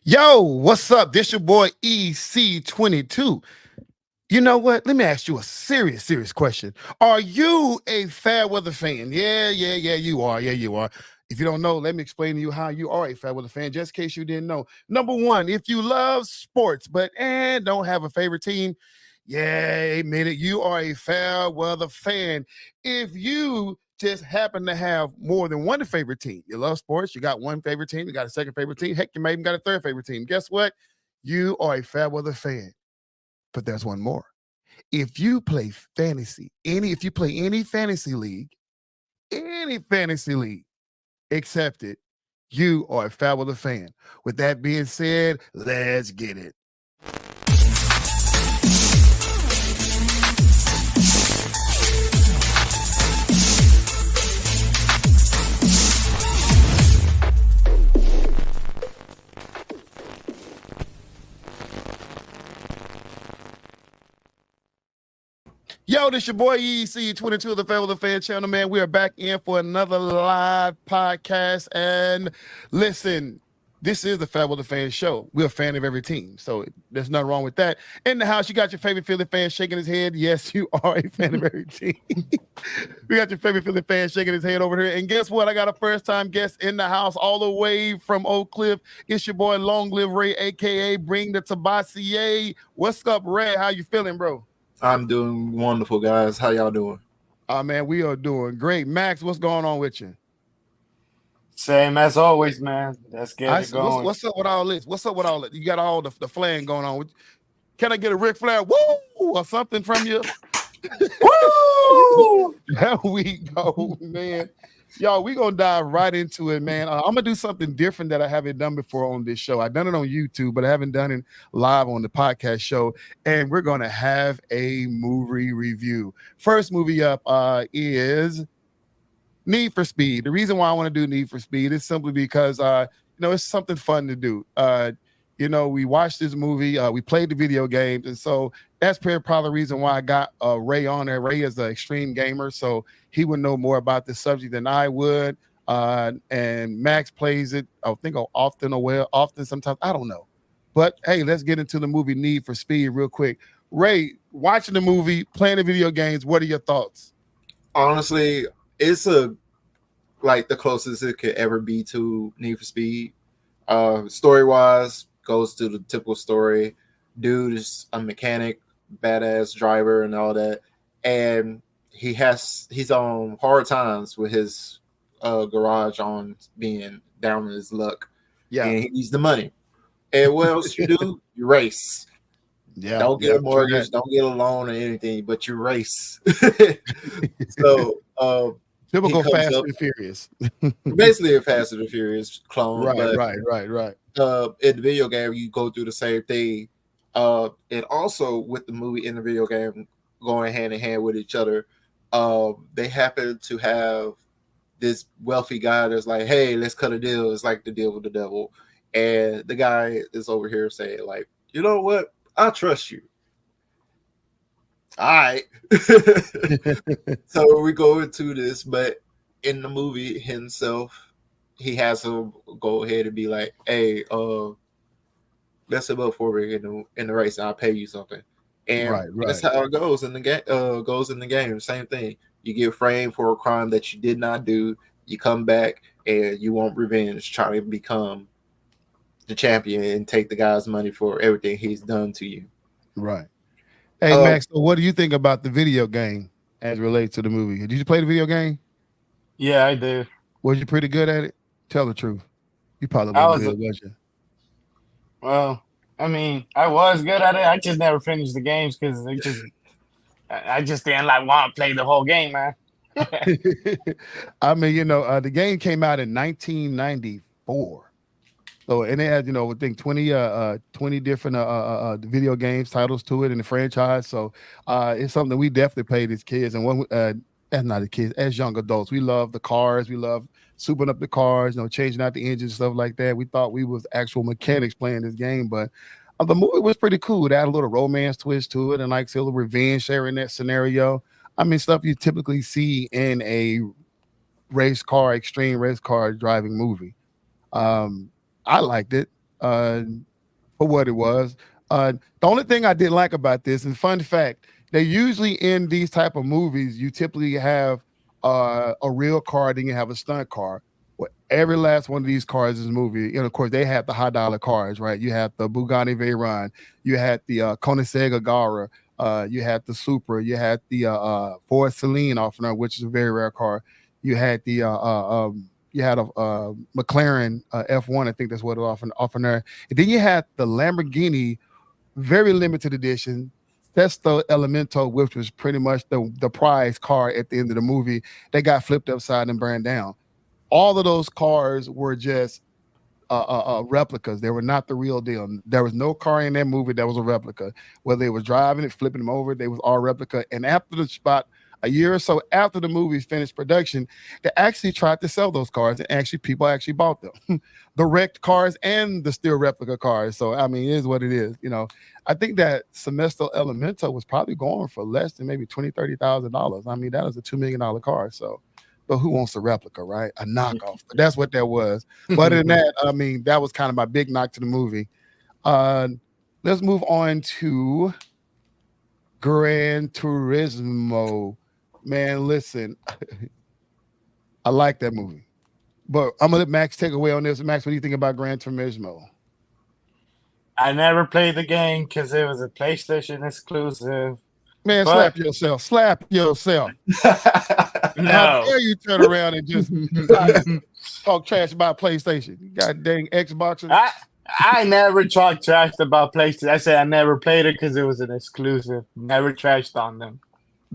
Yo, what's up? This your boy EC22. You know what? Let me ask you a serious question. Are you a fair weather fan? Yeah, you are. Yeah, you are. If you don't know, let me explain to you how you are a fair weather fan, just in case you didn't know. Number one, if you love sports but don't have a favorite team, yeah, admit it, you are a fair weather fan. If you just happen to have more than one favorite team, you love sports, you got one favorite team, you got a second favorite team, heck, you may even got a third favorite team. Guess what? You are a fair weather fan. But there's one more. If you play fantasy, if you play any fantasy league, accept it, you are a fair weather fan. With that being said, let's get it. Yo, this your boy EC22 of the Fair Weather Fan Channel, man. We are back in for another live podcast. And listen, this is the Fair Weather Fan Show. We're a fan of every team, so there's nothing wrong with that. In the house, you got your favorite Philly fan shaking his head. Yes, you are a fan of every team. We got your favorite Philly fan shaking his head over here. And guess what? I got a first-time guest in the house all the way from Oak Cliff. It's your boy Long Live Ray, a.k.a. Bring the Tabassier. What's up, Ray? How you feeling, bro? I'm doing wonderful, guys. How y'all doing? Man, we are doing great. Max, what's going on with you? Same as always, man. Let's get it going. What's up with all this? What's up with all that? You got all the flaying going on. Can I get a Ric Flair woo or something from you? Woo! There we go, man. Y'all, we gonna dive right into it, man. I'm gonna do something different that I haven't done before on this show. I've done it on YouTube, but I haven't done it live on the podcast show. And we're gonna have a movie review. First movie up is Need for Speed. The reason why I want to do Need for Speed is simply because it's something fun to do. We watched this movie, we played the video games, and so that's probably the reason why I got Ray on there. Ray is an extreme gamer, so he would know more about this subject than I would. And Max plays it, I think, often, sometimes, I don't know. But hey, let's get into the movie Need for Speed real quick. Ray, watching the movie, playing the video games, what are your thoughts? Honestly, it's like the closest it could ever be to Need for Speed. Story-wise, goes to the typical story. Dude is a mechanic, badass driver and all that. And he's on hard times with his garage on being down in his luck. Yeah. And he needs the money. And what else you do? You race. Yeah. Don't get a mortgage, don't get a loan or anything, but you race. So typical Fast and Furious. Basically a Fast and Furious clone. Right. In the video game, you go through the same thing. And also with the movie and the video game going hand in hand with each other, they happen to have this wealthy guy that's like, hey, let's cut a deal. It's like the deal with the devil. And the guy is over here saying, like, you know what? I trust you. All right. So we go into this, but in the movie himself, he has to go ahead and be like, hey, let's set up for me in the race and I'll pay you something. And that's how it goes in the game. Same thing. You get framed for a crime that you did not do. You come back and you want revenge, trying to become the champion and take the guy's money for everything he's done to you. Right. Hey, Max, so what do you think about the video game as relates to the movie? Did you play the video game? Yeah, I did. Was you pretty good at it? Tell the truth. You probably wasn't good, was you? Well, I mean, I was good at it. I just never finished the games because I just didn't want to play the whole game, man. I mean, the game came out in 1994. So, and it had, I think 20 different video games titles to it in the franchise. So it's something we definitely played as kids. And as not as kids, as young adults, we love the cars. We love souping up the cars, changing out the engines, stuff like that. We thought we was actual mechanics playing this game, but the movie was pretty cool. It had a little romance twist to it, and like a little revenge sharing that scenario. I mean, stuff you typically see in a extreme race car driving movie. I liked it. uh, for what it was. The only thing I didn't like about this, and fun fact, they usually in these type of movies, you typically have a real car, then you have a stunt car. Well, every last one of these cars in this movie, and of course, they have the high dollar cars, right? You had the Bugatti Veyron, you had the Koenigsegg Agera, you had the Supra, you had the Ford Celine off there, which is a very rare car. You had the you had a McLaren F1, I think that's what it off in there. And then you had the Lamborghini, very limited edition, Sesto Elemento, which was pretty much the prize car at the end of the movie. They got flipped upside and burned down. All of those cars were just replicas. They were not the real deal. There was no car in that movie that was a replica. Whether they was driving it, flipping them over, they was all replica. And after the spot, a year or so after the movie finished production, they actually tried to sell those cars, and actually people actually bought them, the wrecked cars and the still replica cars. So I mean, it is what it is. I think that Semesto Elemento was probably going for less than maybe $20,000-$30,000. I mean, that was a $2 million car. So. But who wants a replica, right? A knockoff. But that's what that was. But other than that, I mean, that was kind of my big knock to the movie. Let's move on to Gran Turismo. Man, listen, I like that movie. But I'm gonna let Max take away on this. Max, what do you think about Gran Turismo? I never played the game because it was a PlayStation exclusive. Man, slap yourself. Slap yourself. No. How dare you turn around and just talk trash about PlayStation? You got dang Xbox. I never talked trash about PlayStation. I said I never played it because it was an exclusive. Never trashed on them.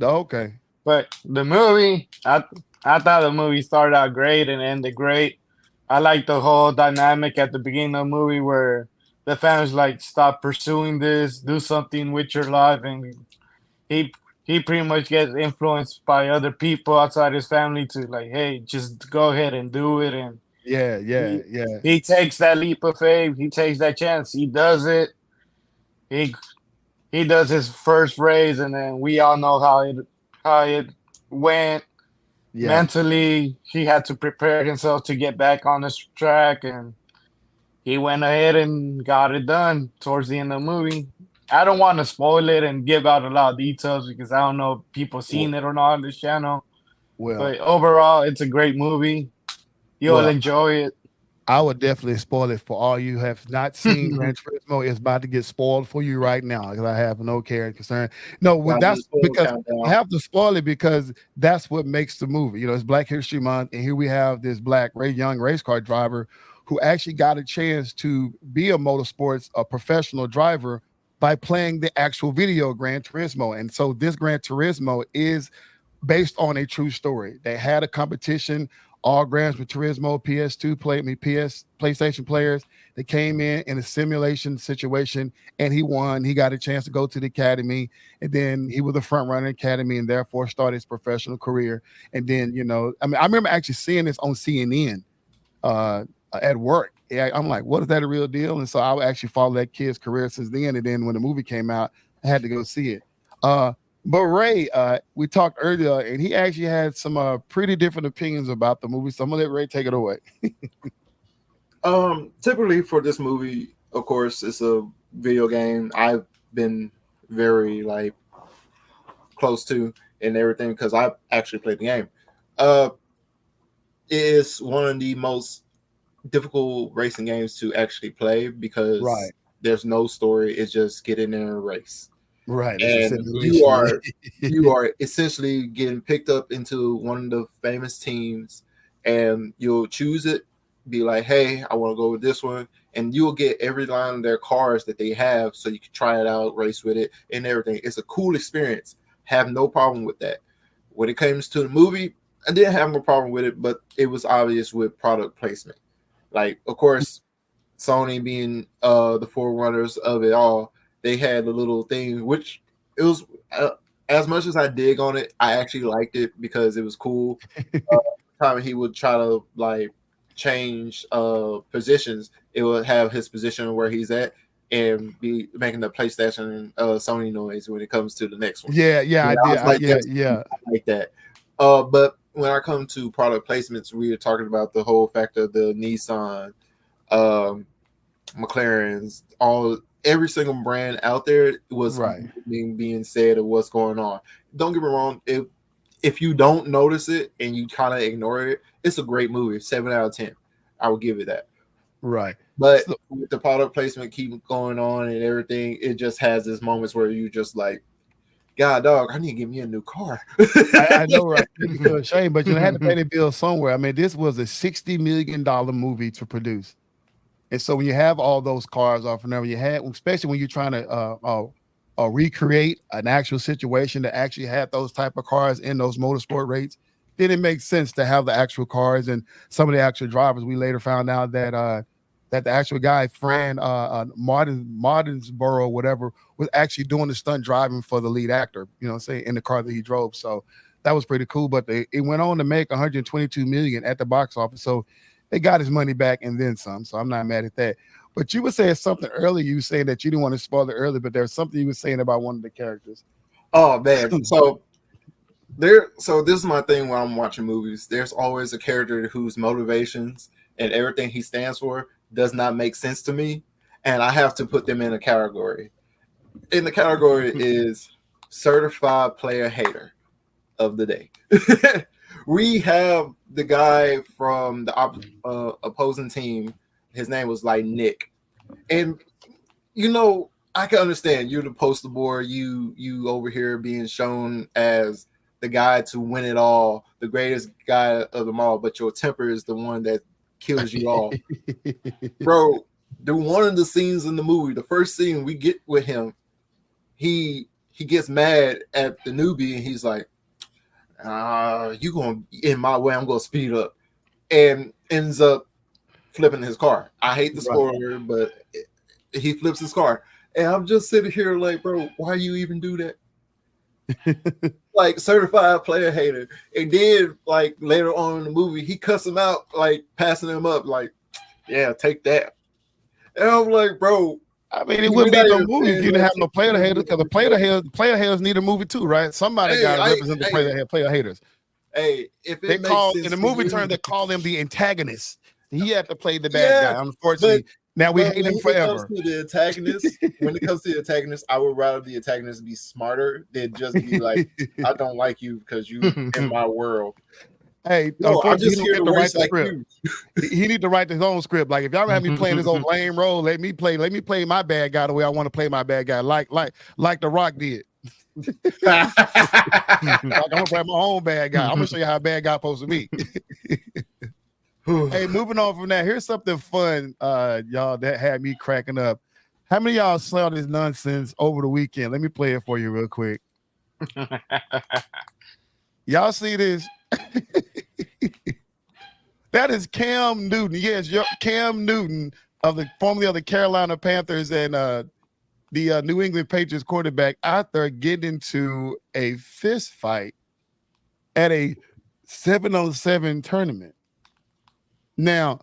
Okay. But the movie, I thought the movie started out great and ended great. I like the whole dynamic at the beginning of the movie where the family's like, stop pursuing this, do something with your life, and he pretty much gets influenced by other people outside his family to like, hey, just go ahead and do it. And yeah. He takes that leap of faith. He takes that chance. He does it. He does his first race, and then we all know how it went. Yeah. Mentally, he had to prepare himself to get back on this track, and he went ahead and got it done towards the end of the movie. I don't want to spoil it and give out a lot of details because I don't know if people seen it or not on this channel. But overall, it's a great movie. You'll enjoy it. I would definitely spoil it for all you have not seen. Gran Turismo is about to get spoiled for you right now because I have no care and concern. No, that's because I have to spoil it because that's what makes the movie. It's Black History Month, and here we have this black, young race car driver who actually got a chance to be a professional driver by playing the actual video Gran Turismo. And so this Gran Turismo is based on a true story. They had a competition, all Gran Turismo PlayStation players. They came in a simulation situation, and he won. He got a chance to go to the academy, and then he was a front runner academy, and therefore started his professional career. And then, I remember actually seeing this on CNN at work. I'm like, what is that a real deal? And so I actually followed that kid's career since then. And then when the movie came out, I had to go see it. But Ray, we talked earlier, and he actually had some pretty different opinions about the movie. So I'm gonna let Ray take it away. Typically for this movie, of course, it's a video game I've been very close to and everything because I actually played the game. It is one of the most difficult racing games to actually play because there's no story. It's just get in there and race. Right. And you are essentially getting picked up into one of the famous teams, and you'll choose it, be like, hey, I want to go with this one, and you'll get every line of their cars that they have so you can try it out, race with it, and everything. It's a cool experience. Have no problem with that. When it comes to the movie, I didn't have no problem with it, but it was obvious with product placement. Of course, Sony being the forerunners of it all, they had a little thing, which it was as much as I dig on it, I actually liked it because it was cool. Time he would try to change positions, it would have his position where he's at and be making the PlayStation Sony noise when it comes to the next one. Yeah, I did. I like that. But when I come to product placements, we are talking about the whole factor of the Nissan McLarens, every single brand out there was Right. being said of what's going on. Don't get me wrong, if you don't notice it and you kind of ignore it, it's a great movie. 7 out of 10. I will give it that. Right. But So, with the product placement keep going on and everything, it just has this moments where you just like, God, dog, I need to get me a new car. I know, right? You feel ashamed, but you had to pay the bill somewhere. I mean, this was a $60 million movie to produce. And so when you have all those cars off and everything, you had, especially when you're trying to recreate an actual situation to actually have those type of cars in those motorsport rates, then it makes sense to have the actual cars and some of the actual drivers. We later found out that the actual guy, Fran Martinsborough, whatever, was actually doing the stunt driving for the lead actor, say in the car that he drove. So that was pretty cool. But it went on to make 122 million at the box office. So they got his money back and then some. So I'm not mad at that. But you were saying something earlier. You were saying that you didn't want to spoil it early, but there's something you were saying about one of the characters. Oh man. So this is my thing when I'm watching movies. There's always a character whose motivations and everything he stands for does not make sense to me, and I have to put them in a category. And the category is certified player hater of the day. We have the guy from the opposing team. His name was like Nick, and I can understand you're the poster boy. You over here being shown as the guy to win it all, the greatest guy of them all, but your temper is the one that kills you all. Bro, one of the scenes in the movie, the first scene we get with him, he gets mad at the newbie and he's like, you going in my way, I'm gonna speed up, and ends up flipping his car. I hate the spoiler, but he flips his car. And I'm just sitting here like, bro, why you even do that? Like certified player hater. And then like later on in the movie, he cuss him out, like passing him up, like, yeah, take that. And I'm like, bro, I mean, it wouldn't be no movie if you didn't have no player haters, because the player haters need a movie too, right? Somebody got to represent the player haters. Hey, if they call in the movie term, they call him the antagonist. He had to play the bad guy. Unfortunately, now we hate him forever. When it comes to the antagonist, I would rather the antagonist be smarter than just be like, I don't like you because you in my world. Hey, no, I'm just here to write the script. He need to write his own script. Like if y'all have me playing this old lame role, let me play my bad guy the way I want to play my bad guy, like The Rock did. Like, I'm gonna play my own bad guy. I'm gonna show you how a bad guy supposed to be. Hey, moving on from that, here's something fun, y'all, that had me cracking up. How many of y'all saw this nonsense over the weekend? Let me play it for you real quick. Y'all see this? That is Cam Newton. Yes, Cam Newton formerly of the Carolina Panthers and the New England Patriots quarterback out there getting into a fist fight at a 7-on-7 tournament. Now,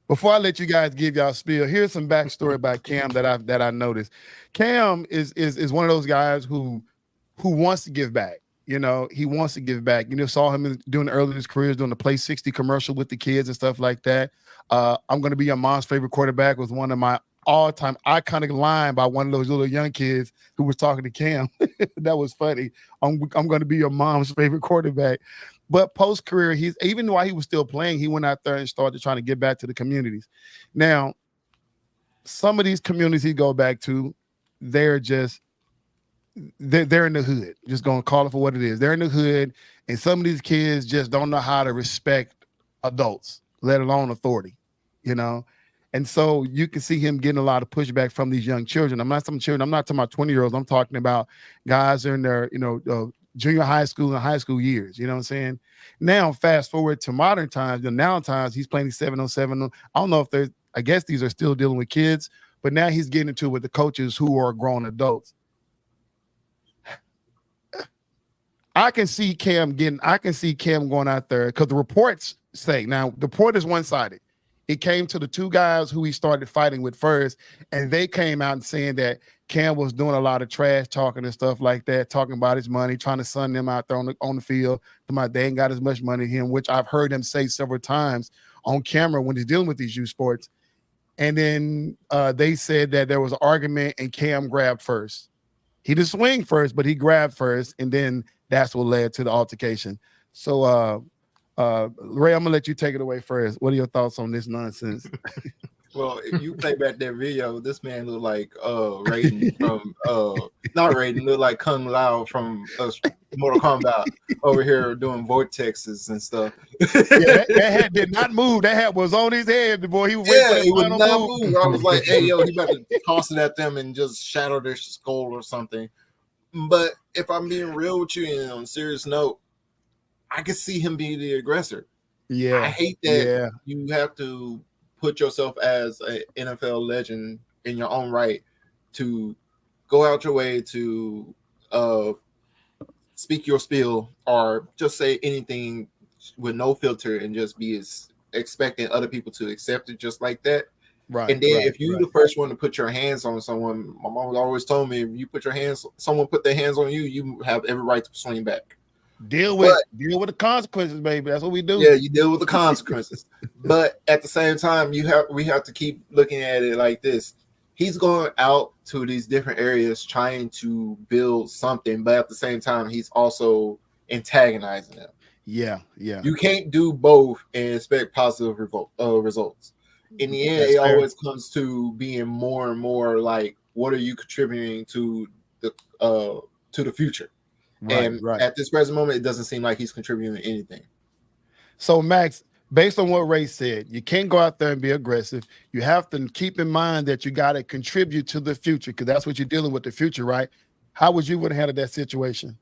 before I let you guys give y'all spiel, here's some backstory about Cam that I noticed. Cam is one of those guys who wants to give back. He wants to give back. Saw him doing early in his career, doing the Play 60 commercial with the kids and stuff like that. I'm going to be your mom's favorite quarterback was one of my all-time iconic line by one of those little young kids who was talking to Cam. That was funny. I'm going to be your mom's favorite quarterback. But post-career, even while he was still playing, he went out there and started trying to get back to the communities. Now, some of these communities he go back to, they're in the hood. Just going to call it for what it is. They're in the hood, and some of these kids just don't know how to respect adults, let alone authority, And so you can see him getting a lot of pushback from these young children. I'm not talking about 20-year-olds. I'm talking about guys in their, junior high school and high school years. You know what I'm saying? Now, fast forward to modern times, he's playing 7-on-7. I don't know if I guess these are still dealing with kids, but now he's getting into it with the coaches who are grown adults. I can see Cam going out there because the reports say, now the report is one-sided. It came to the two guys who he started fighting with first, and they came out and saying that Cam was doing a lot of trash talking and stuff like that, talking about his money, trying to sun them out there on the field. They ain't got as much money as him, which I've heard him say several times on camera when he's dealing with these youth sports. and then they said that there was an argument and Cam grabbed first. He didn't swing first, but he grabbed first, and then that's what led to the altercation. So, Ray, I'm gonna let you take it away first. What are your thoughts on this nonsense? Well, if you play back that video, this man looked like Raiden from not Raiden, looked like Kung Lao from Mortal Kombat over here doing vortexes and stuff. Yeah, that head did not move. That head was on his head, boy. He was he would not move. I was like, hey, yo, he about to toss it at them and just shatter their skull or something. But if I'm being real with you and on a serious note, I could see him being the aggressor. Yeah. I hate that you have to put yourself as an NFL legend in your own right to go out your way to speak your spiel or just say anything with no filter and just be expecting other people to accept it just like that. Right. And then if you're the first one to put your hands on someone, my mom always told me, if you put your hands, someone put their hands on you, you have every right to swing back. Deal with the consequences, baby. That's what we do. Yeah, you deal with the consequences. But at the same time, we have to keep looking at it like this. He's going out to these different areas trying to build something, but at the same time, he's also antagonizing them. Yeah. You can't do both and expect positive results. In the end, always comes to being more and more like, what are you contributing to the future? Right. At this present moment, it doesn't seem like he's contributing anything. So, Max, based on what Ray said, you can't go out there and be aggressive. You have to keep in mind that you got to contribute to the future because that's what you're dealing with, the future, right? How would you have handled that situation?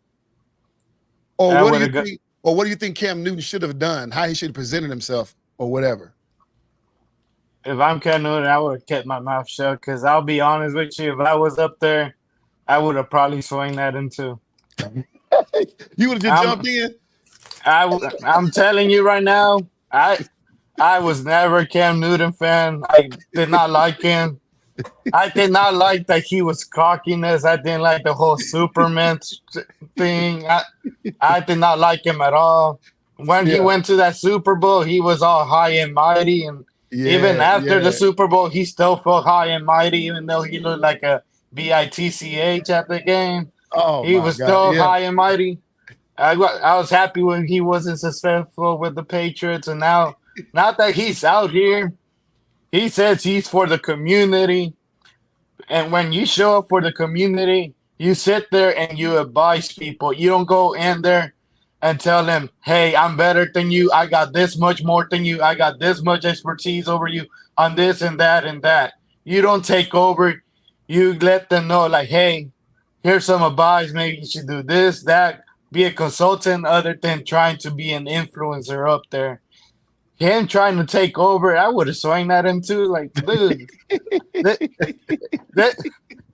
Or what do you think Cam Newton should have done? How he should have presented himself or whatever? If I'm Cam Newton, I would have kept my mouth shut because I'll be honest with you, if I was up there, I would have probably swung at him too. You would have just jumped in. I'm telling you right now, I was never a Cam Newton fan. I did not like him. I did not like that he was cockiness. I didn't like the whole Superman thing. I did not like him at all. When he went to that Super Bowl, he was all high and mighty, and even after the Super Bowl, he still felt high and mighty, even though he looked like a bitch at the game. Oh, he was still high and mighty. I was happy when he wasn't successful with the Patriots, and now that he's out here, he says he's for the community. And when you show up for the community, you sit there and you advise people. You don't go in there and tell them, hey, I'm better than you. I got this much more than you. I got this much expertise over you on this and that and that. You don't take over. You let them know, like, hey, here's some advice. Maybe you should do this, that. Be a consultant other than trying to be an influencer up there. Him trying to take over, I would have swung at him too. Like, dude, this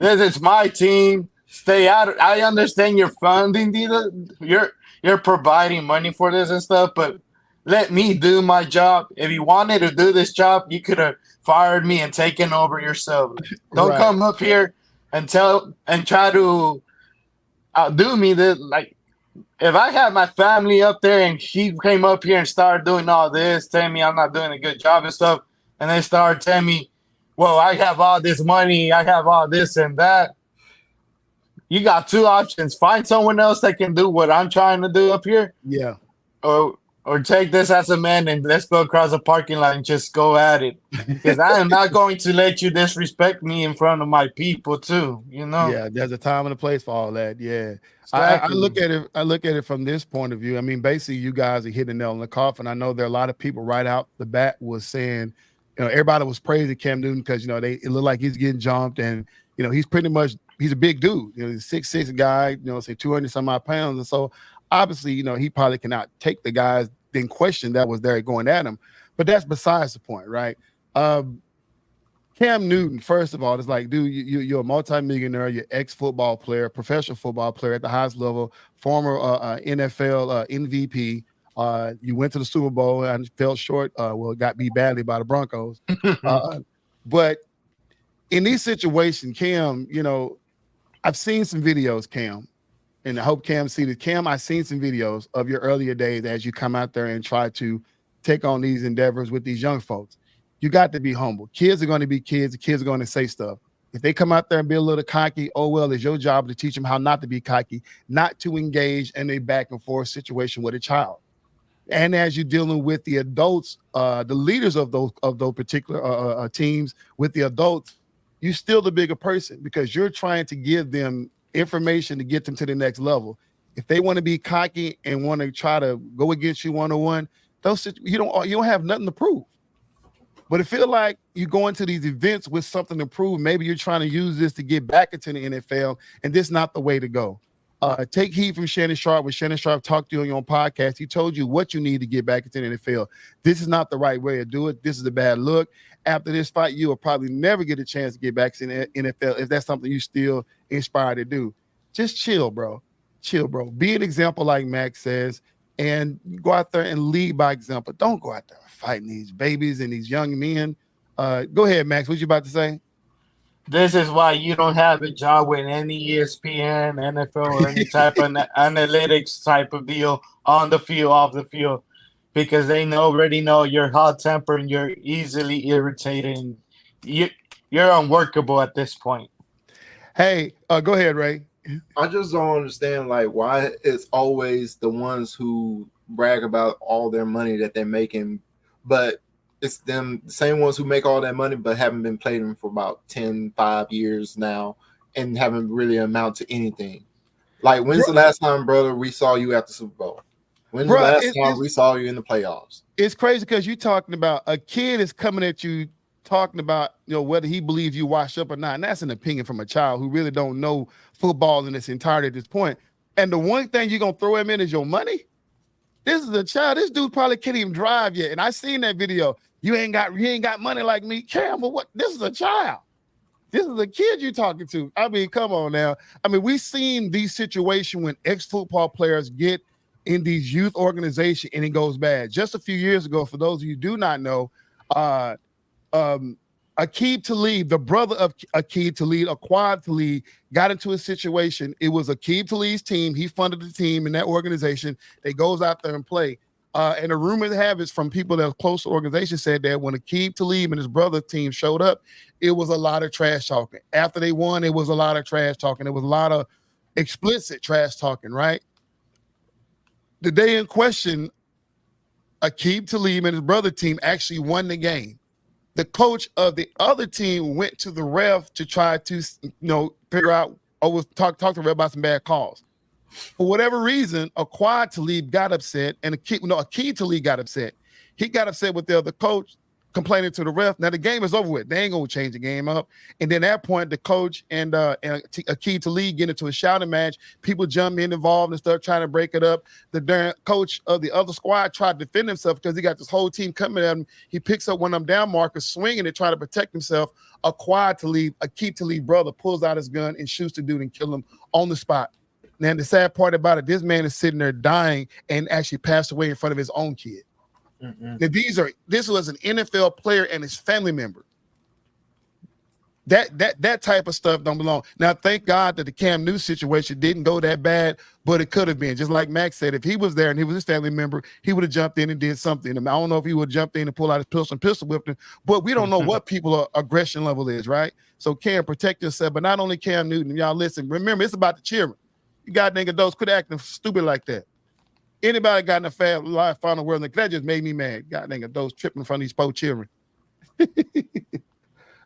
is my team. Stay out. I understand you're funding you're providing money for this and stuff, but let me do my job. If you wanted to do this job, you could have fired me and taken over yourself. Don't come up here and try to outdo me. If I had my family up there and he came up here and started doing all this, telling me I'm not doing a good job and stuff, and they started telling me, well, I have all this money, I have all this and that. You got two options. Find someone else that can do what I'm trying to do up here. Yeah. Or take this as a man and let's go across the parking lot and just go at it. Because I am not going to let you disrespect me in front of my people too, you know? Yeah, there's a time and a place for all that. Yeah. Exactly. I look at it from this point of view. I mean, basically you guys are hitting the nail on the coffin. I know there are a lot of people right out the bat was saying, everybody was praising Cam Newton because, it looked like he's getting jumped and, he's a big dude. He's a 6'6" guy, say 200 some odd pounds. And so obviously, he probably cannot take the guys in question that was there going at him. But that's besides the point, right? Cam Newton, first of all, is like, dude, you're a multimillionaire, you're ex-football player, professional football player at the highest level, former NFL MVP. You went to the Super Bowl and fell short. Got beat badly by the Broncos. But in these situations, Cam, I've seen some videos, Cam, and I hope Cam see this. Cam, I've seen some videos of your earlier days as you come out there and try to take on these endeavors with these young folks. you got to be humble. Kids are going to be kids. The kids are going to say stuff. If they come out there and be a little cocky, oh, well, it's your job to teach them how not to be cocky, not to engage in a back and forth situation with a child. And as you're dealing with the adults, the leaders of those particular teams with the adults, you're still the bigger person because you're trying to give them information to get them to the next level. If they want to be cocky and want to try to go against you one-on-one, you don't have nothing to prove. But it feels like you go into these events with something to prove. Maybe you're trying to use this to get back into the NFL, and this is not the way to go. Take heed from Shannon Sharp. When Shannon Sharp talked to you on your own podcast, he told you what you need to get back into the NFL. This is not the right way to do it. This is a bad look. After this fight, you will probably never get a chance to get back to the NFL if that's something you still inspired to do. Just chill, bro. Chill, bro. Be an example like Max says, and go out there and lead by example. Don't go out there fighting these babies and these young men. Go ahead, Max. What you about to say? This is why you don't have a job with any ESPN, NFL, or any type of analytics type of deal on the field, off the field, because they already know you're hot tempered and you're easily irritating. You're unworkable at this point. Hey, go ahead, Ray. I just don't understand like why it's always the ones who brag about all their money that they're making, but it's them the same ones who make all that money but haven't been playing for about 5 years now and haven't really amount to anything. Like when's the last time, brother, we saw you at the Super Bowl? When's the last time we saw you in the playoffs? It's crazy because you're talking about a kid is coming at you talking about whether he believes you washed up or not, and that's an opinion from a child who really don't know football in its entirety at this point. And the one thing you're gonna throw him in is your money. This is a child. This dude probably can't even drive yet. And I seen that video. You ain't got money like me, Campbell. What? This is a child. This is a kid you're talking to. I mean, come on now. I mean, we've seen these situations when ex-football players get in these youth organizations and it goes bad. Just a few years ago, for those of you who do not know, Aqib Talib, the brother of Aqib Talib, Aquad Talib, got into a situation. It was Aqib Talib's team. He funded the team in that organization. They goes out there and play. And the rumors have it from people that are close to the organization said that when Aqib Talib and his brother team showed up, it was a lot of trash talking. After they won, it was a lot of trash talking. It was a lot of explicit trash talking, right? The day in question, Aqib Talib and his brother team actually won the game. The coach of the other team went to the ref to try to, figure out or talk to the ref about some bad calls. For whatever reason, Aquad Talib got upset, and Aqib Talib got upset. He got upset with the other coach, complaining to the ref. Now the game is over with. They ain't gonna change the game up. And then at that point, the coach and Aqib Talib get into a shouting match. People jump in involved and start trying to break it up. The coach of the other squad tried to defend himself because he got this whole team coming at him. He picks up one of them down markers, swinging and trying to protect himself. Aqib Talib brother pulls out his gun and shoots the dude and kills him on the spot. Now the sad part about it, this man is sitting there dying and actually passed away in front of his own kid. Now this was an NFL player and his family member. That type of stuff don't belong. Now, thank God that the Cam Newton situation didn't go that bad, but it could have been. Just like Max said, if he was there and he was his family member, he would have jumped in and did something. I don't know if he would have jumped in and pulled out his pistol and pistol whipped him, but we don't know what people's aggression level is, right? So Cam, protect yourself. But not only Cam Newton, y'all listen, remember, it's about the children. You goddamn adults quit acting stupid like that. Anybody got in a fast life final world, that just made me mad. Goddamn adults tripping in front of these poor children.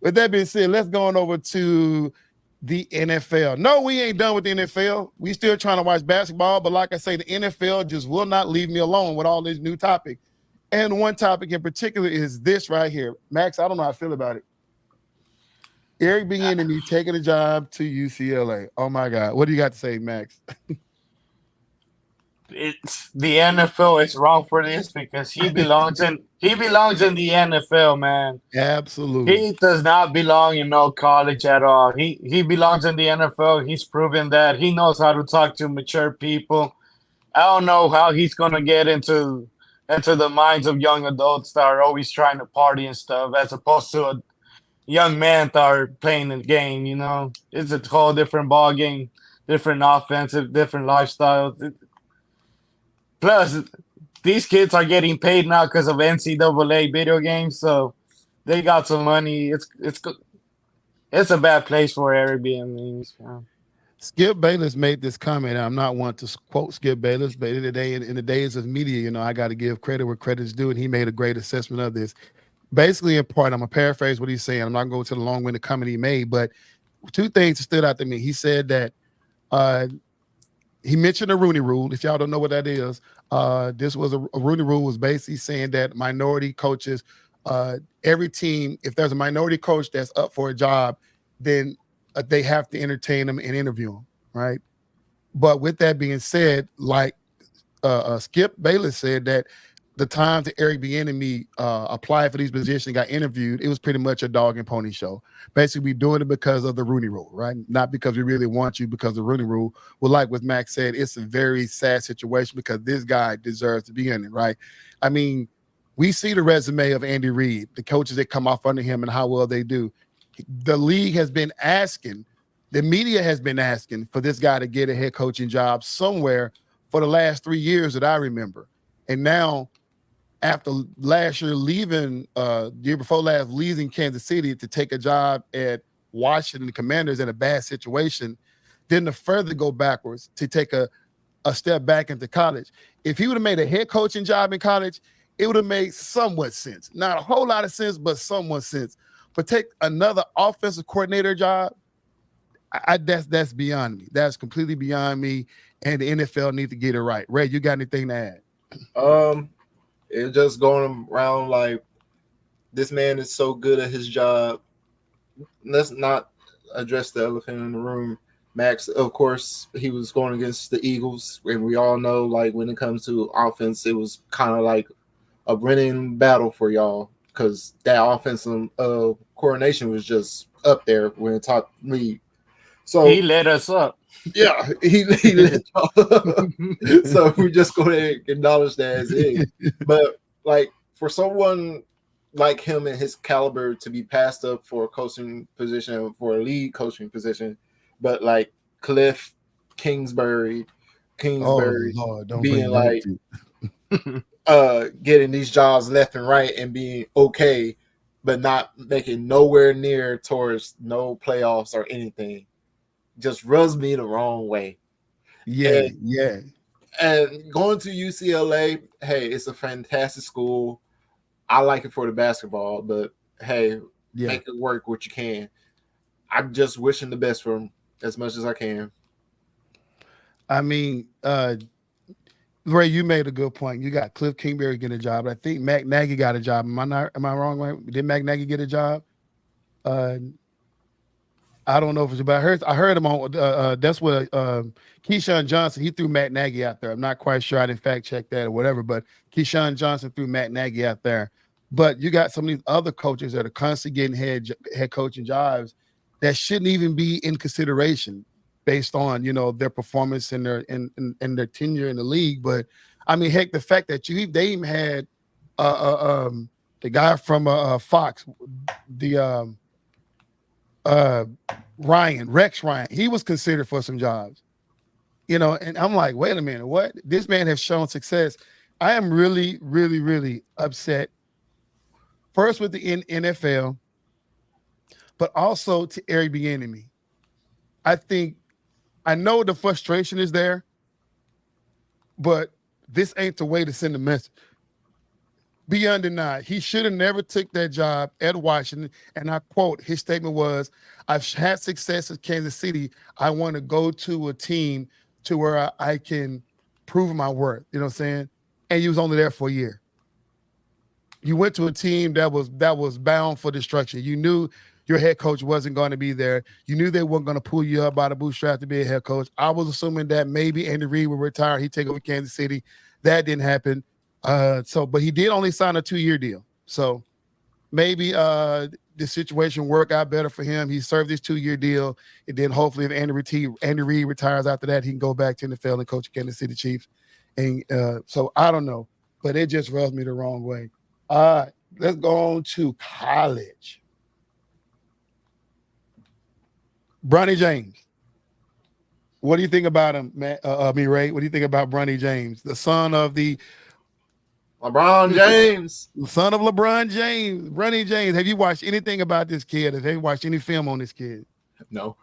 With that being said, let's go on over to the NFL. No, we ain't done with the NFL. We still trying to watch basketball, but like I say, the NFL just will not leave me alone with all these new topics. And one topic in particular is this right here. Max, I don't know how I feel about it. Eric Bieniemy taking a job to UCLA. Oh my God. What do you got to say, Max? It's the NFL is wrong for this because he belongs in the NFL, man. Absolutely. He does not belong in no college at all. He belongs in the NFL. He's proven that. He knows how to talk to mature people. I don't know how he's gonna get into the minds of young adults that are always trying to party and stuff, as opposed to a young man that are playing the game. It's a whole different ball game, different offensive, different lifestyles. Plus, these kids are getting paid now because of NCAA video games, so they got some money. It's a bad place for Eric Bieniemy. Skip Bayless made this comment. I'm not one to quote Skip Bayless, but in the days of media, I got to give credit where credit's due, and he made a great assessment of this. Basically, in part, I'm gonna paraphrase what he's saying. I'm not going to go to the long-winded comment he made, but two things stood out to me. He said that he mentioned the Rooney Rule. If y'all don't know what that is, this was a Rooney Rule was basically saying that minority coaches, every team, if there's a minority coach that's up for a job, then they have to entertain them and interview them, right? But with that being said, like Skip Bayless said, that the time that Eric Bieniemy applied for these positions, got interviewed, it was pretty much a dog and pony show. Basically, we doing it because of the Rooney Rule, right? Not because we really want you, because of the Rooney Rule. Well, like what Max said, it's a very sad situation because this guy deserves to be in it, right? I mean, we see the resume of Andy Reid, the coaches that come off under him and how well they do. The league has been asking, the media has been asking for this guy to get a head coaching job somewhere for the last 3 years that I remember. And now, after last year leaving, year before last, leaving Kansas City to take a job at Washington Commanders in a bad situation, then to further go backwards, to take a step back into college. If he would have made a head coaching job in college, it would have made somewhat sense. Not a whole lot of sense, but somewhat sense. But take another offensive coordinator job, that's beyond me. That's completely beyond me, and the NFL needs to get it right. Ray, you got anything to add? It's just going around like this man is so good at his job. Let's not address the elephant in the room. Max, of course, he was going against the Eagles, and we all know, like, when it comes to offense, it was kind of like a winning battle for y'all because that offensive coordination was just up there when it top league. So he lit us up. Yeah, he lit y'all up. So we just go ahead and acknowledge that as it is. But like for someone like him and his caliber to be passed up for a coaching position, for a lead coaching position, but like Cliff Kingsbury being like getting these jobs left and right and being okay, but not making nowhere near towards no playoffs or anything, just rubs me the wrong way. Yeah. And going to UCLA, hey, it's a fantastic school. I like it for the basketball, but hey, make it work what you can. I'm just wishing the best for him as much as I can. I mean, Ray, you made a good point. You got Cliff Kingsbury getting a job. I think Matt Nagy got a job. Am I wrong? Right? Did Matt Nagy get a job? I don't know if it's, but I heard him on. That's what Keyshawn Johnson. He threw Matt Nagy out there. I'm not quite sure. I didn't fact check that or whatever. But Keyshawn Johnson threw Matt Nagy out there. But you got some of these other coaches that are constantly getting head coaching jobs that shouldn't even be in consideration based on their performance and their tenure in the league. But I mean, heck, the fact that they even had the guy from Fox, the Rex Ryan, he was considered for some jobs, and I'm like, wait a minute, what? This man has shown success. I am really, really, really upset. First with the NFL, but also to Eric Bieniemy. I know the frustration is there, but this ain't the way to send a message. Beyond denied, he should have never took that job at Washington. And I quote, his statement was, I've had success at Kansas City. I want to go to a team to where I can prove my worth. You know what I'm saying? And he was only there for a year. You went to a team that was bound for destruction. You knew your head coach wasn't going to be there. You knew they weren't going to pull you up by the bootstrap to be a head coach. I was assuming that maybe Andy Reid would retire. He'd take over Kansas City. That didn't happen. But he did only sign a 2-year deal. So maybe the situation worked out better for him. He served his 2-year deal. And then hopefully if Andy Reid retires after that, he can go back to the NFL and coach Kansas City Chiefs. And so I don't know, but it just rubs me the wrong way. Let's go on to college. Bronny James. What do you think about him, Ray? What do you think about Bronny James, the son of the LeBron James. Son of LeBron James. Bronny James. Have you watched anything about this kid? Have you watched any film on this kid? No.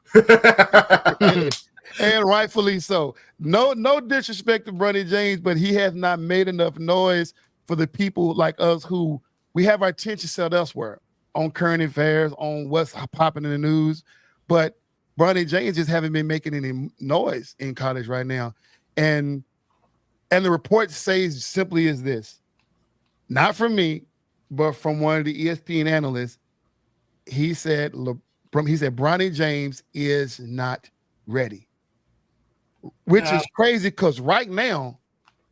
And rightfully so. No disrespect to Bronny James, but he has not made enough noise for the people like us who we have our attention set elsewhere on current affairs, on what's popping in the news. But Bronny James just haven't been making any noise in college right now. And the report says simply is this, not from me, but from one of the ESPN analysts. He said Bronny James is not ready, which is crazy because right now,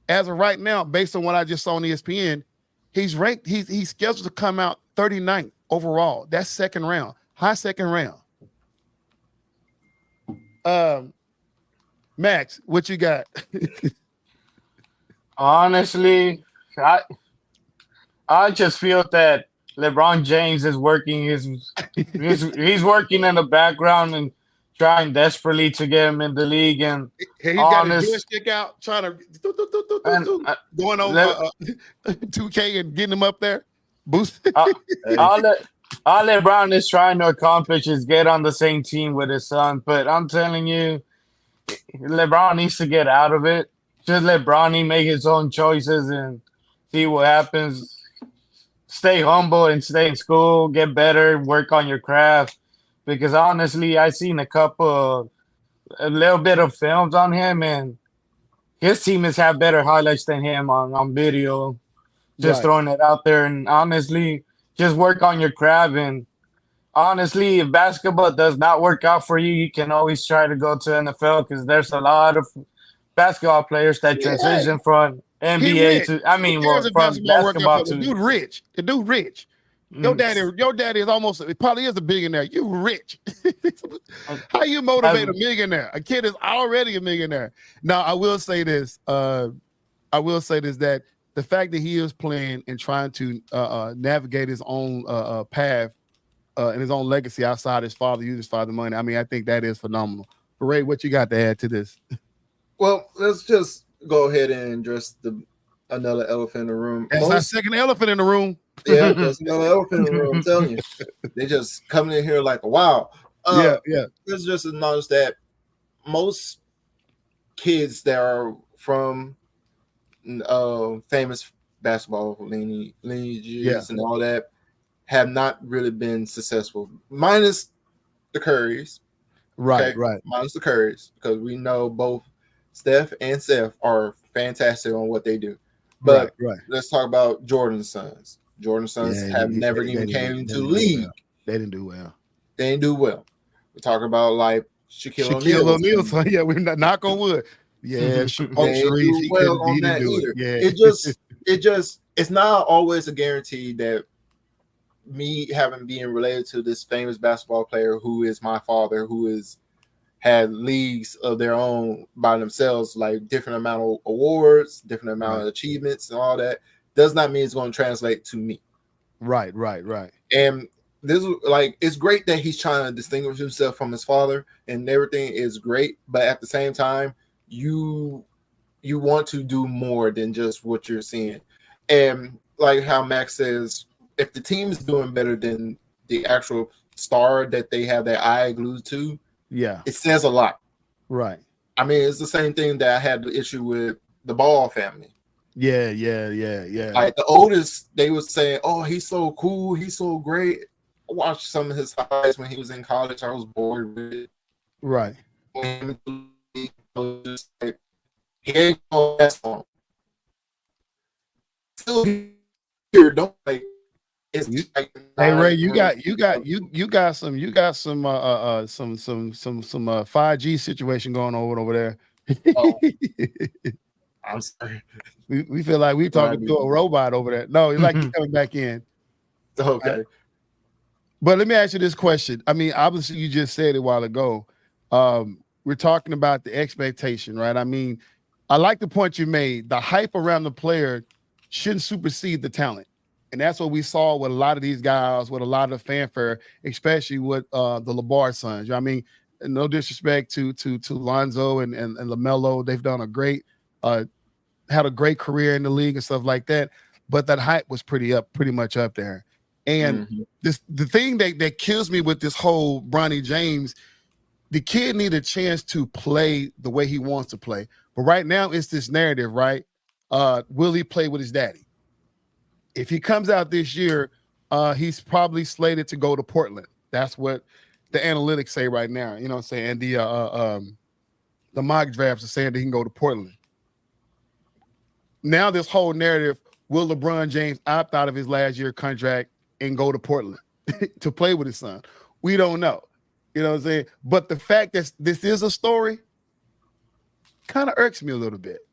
as of right now, based on what I just saw on ESPN, he's ranked. He's scheduled to come out 39th overall. That's second round, high second round. Max, what you got? Honestly, I just feel that LeBron James is working he's working in the background and trying desperately to get him in the league. And He's got a joystick out trying to going over 2K and getting him up there. Boost. all LeBron is trying to accomplish is get on the same team with his son. But I'm telling you, LeBron needs to get out of it. Just let Bronny make his own choices and see what happens. Stay humble and stay in school, get better, work on your craft. Because honestly, I've seen a little bit of films on him, and his teammates have better highlights than him on video. Just throwing it out there. And honestly, just work on your craft. And honestly, if basketball does not work out for you, you can always try to go to NFL because there's a lot of basketball players that transition from NBA from basketball to the dude rich. The dude rich. Your daddy is almost, it probably is a billionaire. You rich. How you motivate a millionaire? A kid is already a millionaire. Now, I will say this. That the fact that he is playing and trying to navigate his own path and his own legacy outside his father, use his father money. I mean, I think that is phenomenal. But Ray, what you got to add to this? Well, let's just go ahead and address another elephant in the room. That's our second elephant in the room. Yeah, there's another elephant in the room. I'm telling you, they just coming in here like, wow. Yeah. Let's just acknowledge that most kids that are from famous basketball lineages and all that have not really been successful, minus the Currys. Right. Minus the Currys, because we know both Steph and Seth are fantastic on what they do. But let's talk about Jordan's sons. Jordan's sons have never even came into the league. They didn't do well. We're talking about like Shaquille O'Neal. So yeah, we're not knock on wood. Yeah, it's not always a guarantee that me being related to this famous basketball player who is my father, who is had leagues of their own by themselves, like different amount of awards, different amount of achievements and all that, does not mean it's going to translate to me. Right. And this is like, it's great that he's trying to distinguish himself from his father and everything is great. But at the same time, you want to do more than just what you're seeing. And like how Max says, if the team is doing better than the actual star that they have their eye glued to, it says a lot. Right. I mean, it's the same thing that I had the issue with the Ball family. Yeah. Like the oldest, they was saying, "Oh, he's so cool, he's so great." I watched some of his highlights when he was in college. I was bored with it. Right. He was like, he ain't going that long. Still here, don't like. It's like, hey Ray, you got some 5G situation going on over there. Oh, I'm sorry. We feel like we talking to a robot over there. No, it's like he's coming back in. Okay. But let me ask you this question. I mean, obviously you just said it a while ago. We're talking about the expectation, right? I mean, I like the point you made. The hype around the player shouldn't supersede the talent. And that's what we saw with a lot of these guys, with a lot of fanfare, especially with the LeBar sons. You know what I mean? And no disrespect to Lonzo and LaMelo. They've done had a great career in the league and stuff like that. but that hype was pretty much up there. And the thing that kills me with this whole Bronny James, the kid need a chance to play the way he wants to play. But right now it's this narrative, right? Will he play with his daddy? If he comes out this year, he's probably slated to go to Portland. That's what the analytics say right now. You know what I'm saying? And the mock drafts are saying that he can go to Portland. Now this whole narrative, will LeBron James opt out of his last year contract and go to Portland to play with his son? We don't know. You know what I'm saying? But the fact that this is a story kind of irks me a little bit,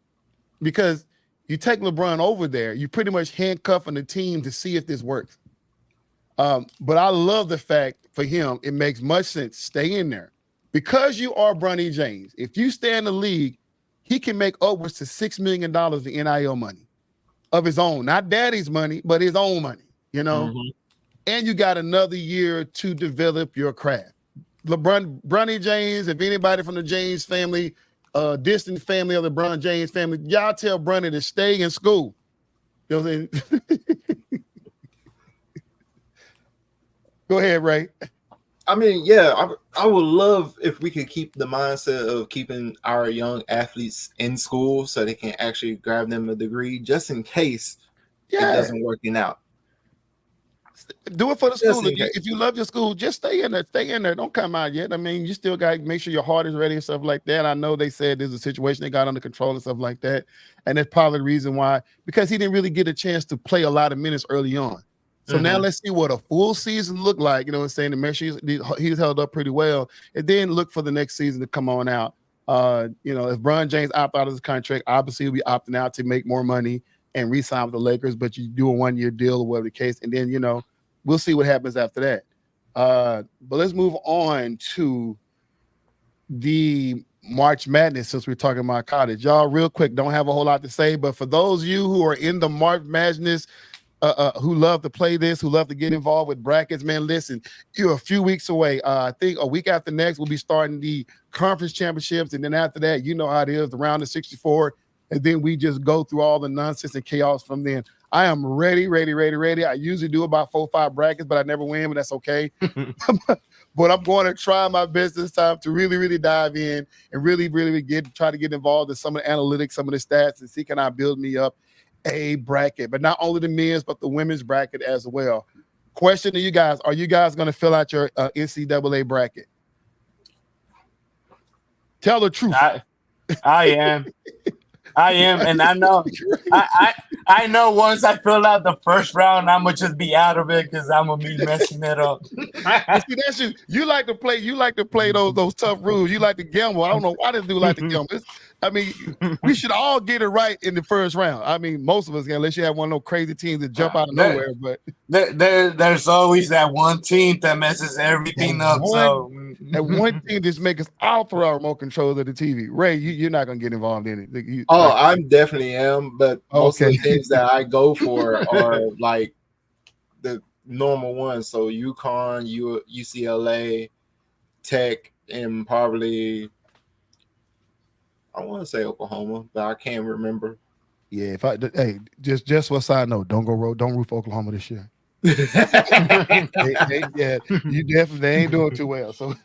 because you take LeBron over there, you pretty much handcuffing the team to see if this works. But I love the fact for him, it makes much sense. Stay in there. Because you are Bronny James, if you stay in the league, he can make upwards to $6 million in NIL money of his own, not daddy's money, but his own money, you know? And you got another year to develop your craft. Bronny James, if anybody from the James family, distant family of the LeBron James family, y'all tell Bronny to stay in school. You know what I'm saying? Go ahead, Ray. I mean, yeah, I would love if we could keep the mindset of keeping our young athletes in school so they can actually grab them a degree just in case it doesn't work out. Do it for the school. If you love your school, just stay in there. Stay in there. Don't come out yet. I mean, you still got to make sure your heart is ready and stuff like that. I know they said there's a situation they got under control and stuff like that. And that's probably the reason why, because he didn't really get a chance to play a lot of minutes early on. So now let's see what a full season look like. You know what I'm saying? To make sure he's held up pretty well. And then look for the next season to come on out. You know, if LeBron James opt out of his contract, obviously he'll be opting out to make more money and re-sign with the Lakers, but you do a 1-year deal or whatever the case. And then, you know, we'll see what happens after that. But let's move on to the March Madness, since we're talking about college. Y'all, real quick, don't have a whole lot to say, but for those of you who are in the March Madness, who love to play this, who love to get involved with brackets, man, listen, you're a few weeks away. I think a week after next, we'll be starting the conference championships. And then after that, you know how it is, the round of 64. And then we just go through all the nonsense and chaos from then. I am ready. I usually do about 4 or 5 brackets, but I never win, but that's okay. But I'm going to try my best this time to really dive in and really try to get involved in some of the analytics, some of the stats, and see can I build me up a bracket. But not only the men's, but the women's bracket as well. Question to you guys, are you guys going to fill out your NCAA bracket? Tell the truth. I am. And I know I know once I fill out the first round, I'm gonna just be out of it because I'm gonna be messing it up. See, that's you like to play those tough rules. You like to gamble. I don't know why this dude like to gamble. I mean, we should all get it right in the first round. I mean, most of us can, unless you have one of those crazy teams that jump out of nowhere. But there's always that one team that messes everything up. That one team just makes us all throw our remote controls at the TV. Ray, you're not gonna get involved in it. I definitely am, but most of the things that I go for are like the normal ones. So UConn, UCLA, Tech, and probably I want to say Oklahoma, but I can't remember. Yeah, just what side note, don't root for Oklahoma this year. You definitely ain't doing too well. So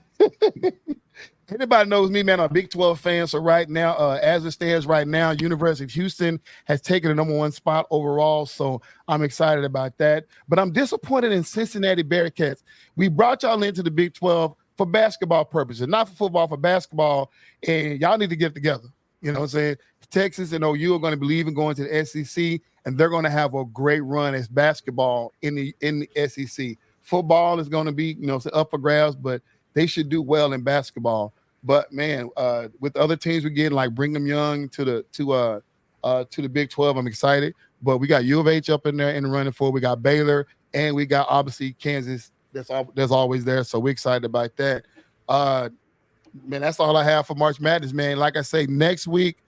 anybody knows me, man, I'm a Big 12 fan. So right now, as it stands right now, University of Houston has taken the #1 spot overall. So I'm excited about that. But I'm disappointed in Cincinnati Bearcats. We brought y'all into the Big 12 for basketball purposes, not for football, for basketball. And y'all need to get together. You know what I'm saying? Texas and OU are going to believe in going to the SEC, and they're going to have a great run as basketball in the SEC. Football is going to be, up for grabs, but they should do well in basketball. But man, with the other teams we get, like Brigham Young to the Big 12, I'm excited. But we got U of H up in there in the running for. We got Baylor, and we got obviously Kansas. That's always there. So we're excited about that. Man, that's all I have for March Madness, man. Like I say, next week,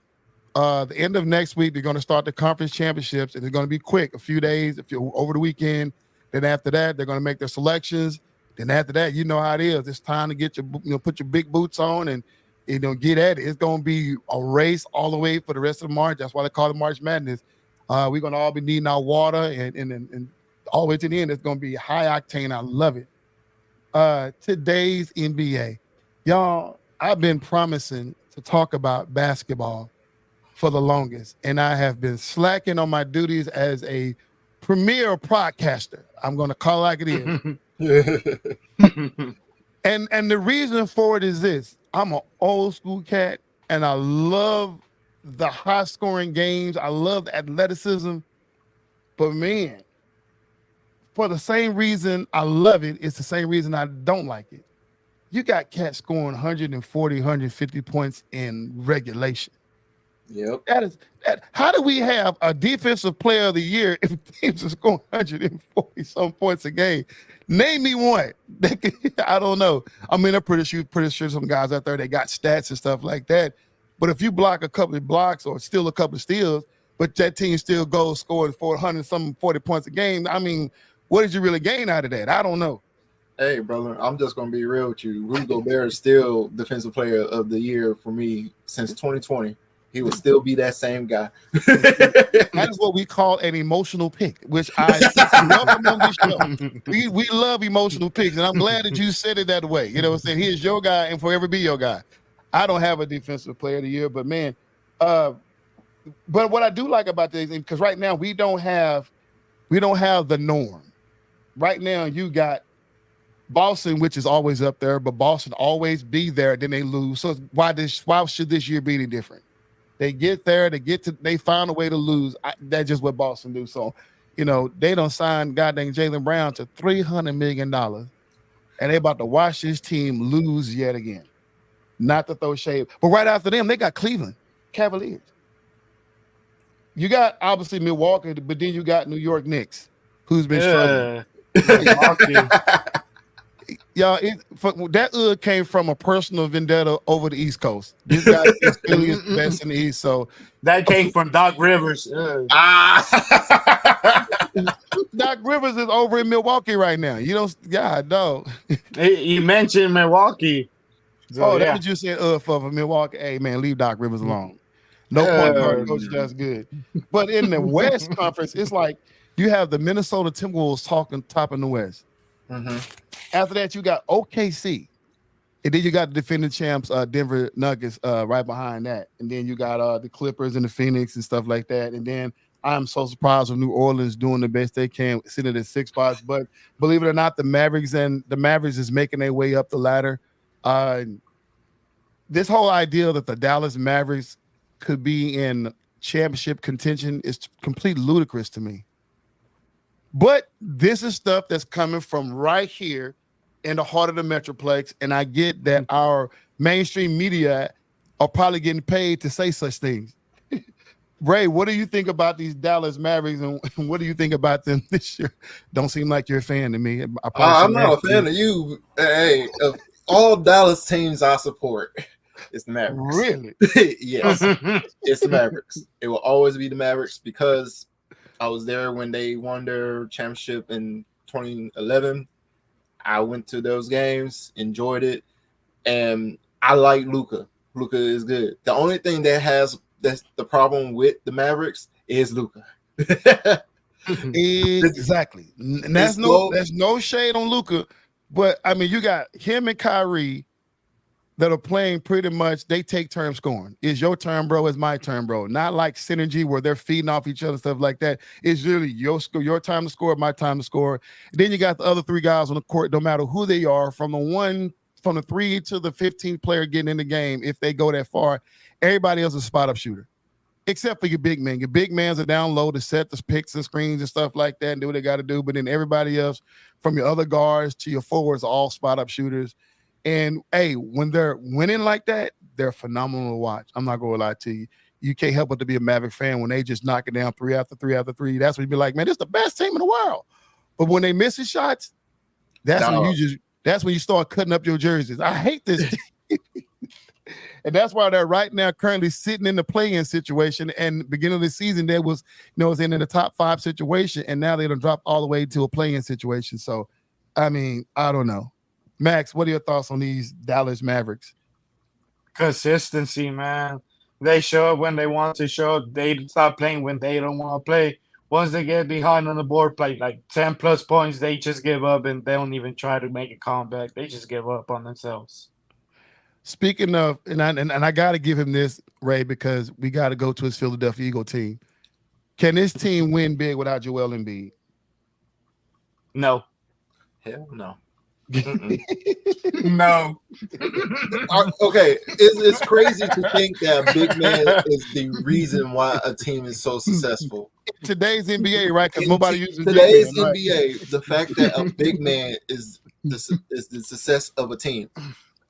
the end of next week, they're going to start the conference championships, and it's going to be quick, a few days, if you're over the weekend. Then after that, they're going to make their selections. Then after that, you know how it is. It's time to get put your big boots on and get at it. It's going to be a race all the way for the rest of March. That's why they call it March Madness. We're gonna all be needing our water, and all the way to the end, it's gonna be high octane. I love it. Today's NBA, y'all. I've been promising to talk about basketball for the longest, and I have been slacking on my duties as a premier podcaster. I'm gonna call it like it is. And the reason for it is this: I'm an old school cat, and I love the high scoring games. I love the athleticism, but man, for the same reason I love it, it's the same reason I don't like it. You got cats scoring 140, 150 points in regulation. Yep. That is that. How do we have a defensive player of the year if teams are scoring 140 some points a game? Name me one. I don't know. I mean, I'm pretty sure some guys out there they got stats and stuff like that. But if you block a couple of blocks or steal a couple of steals, but that team still goes scoring 400 some 40 points a game, I mean, what did you really gain out of that? I don't know. Hey, brother, I'm just gonna be real with you. Rudy Gobert is still defensive player of the year for me since 2020. He will still be that same guy. That is what we call an emotional pick, which I welcome on this show. We love emotional picks, and I'm glad that you said it that way. You know what I'm saying? He is your guy and forever be your guy. I don't have a defensive player of the year, but man, but what I do like about this, because right now we don't have the norm. Right now, you got Boston, which is always up there, but Boston always be there, then they lose. So why should this year be any different? They get there, they find a way to lose. That's just what Boston do. So, they don't sign goddamn Jaylen Brown to $300 million, and they about to watch this team lose yet again. Not to throw shade, but right after them, they got Cleveland Cavaliers. You got obviously Milwaukee, but then you got New York Knicks, who's been struggling. Y'all, that came from a personal vendetta over the East Coast. This guy is really the best in the East, so that came from Doc Rivers. Doc Rivers is over in Milwaukee right now. You don't, no. You mentioned Milwaukee. So, that's what you said. For Milwaukee. Hey man, leave Doc Rivers alone. No point guard coach. That's good. But in the West Conference, it's like you have the Minnesota Timberwolves top in the West. Mm-hmm. After that, you got OKC, and then you got the defending champs, Denver Nuggets, right behind that, and then you got the Clippers and the Phoenix and stuff like that. And then I'm so surprised with New Orleans doing the best they can, sitting at 6 spots. But believe it or not, the Mavericks is making their way up the ladder. This whole idea that the Dallas Mavericks could be in championship contention is completely ludicrous to me. But this is stuff that's coming from right here in the heart of the Metroplex, and I get that our mainstream media are probably getting paid to say such things. Ray, what do you think about these Dallas Mavericks, and what do you think about them this year? Don't seem like you're a fan to me. I'm not a fan of you. Hey, of all Dallas teams I support, it's the Mavericks. Really? Yes, it's the Mavericks. It will always be the Mavericks because I was there when they won their championship in 2011. I went to those games, enjoyed it, and I like Luka. Luka is good. The only thing that's the problem with the Mavericks is Luka. Exactly. And there's no shade on Luka, but I mean, you got him and Kyrie that are playing pretty much, they take turns scoring. It's your turn, bro. It's my turn, bro. Not like synergy where they're feeding off each other, stuff like that. It's really your time to score, my time to score. Then you got the other three guys on the court, no matter who they are, from the 3 to the 15th player getting in the game, if they go that far, everybody else is a spot-up shooter. Except for your big men. Your big mans are down low to set the picks and screens and stuff like that and do what they got to do. But then everybody else, from your other guards to your forwards, are all spot-up shooters. And, hey, when they're winning like that, they're phenomenal to watch. I'm not going to lie to you. You can't help but to be a Maverick fan when they just knock it down 3 after 3 after 3. That's when you be like, man, this is the best team in the world. But when they missing shots, that's when you start cutting up your jerseys. I hate this team. And that's why they're right now currently sitting in the play-in situation. And beginning of the season, they was in the top 5 situation, and now they done dropped all the way to a play-in situation. So, I mean, I don't know. Max, what are your thoughts on these Dallas Mavericks? Consistency, man. They show up when they want to show up. They stop playing when they don't want to play. Once they get behind on the board, play like 10 plus points, they just give up and they don't even try to make a comeback. They just give up on themselves. Speaking of, and I got to give him this, Ray, because we got to go to his Philadelphia Eagle team. Can this team win big without Joel Embiid? No. Hell no. No. Okay, it's crazy to think that big man is the reason why a team is so successful. Today's NBA, right? Because nobody uses today's man, NBA. Right? The fact that a big man is the success of a team.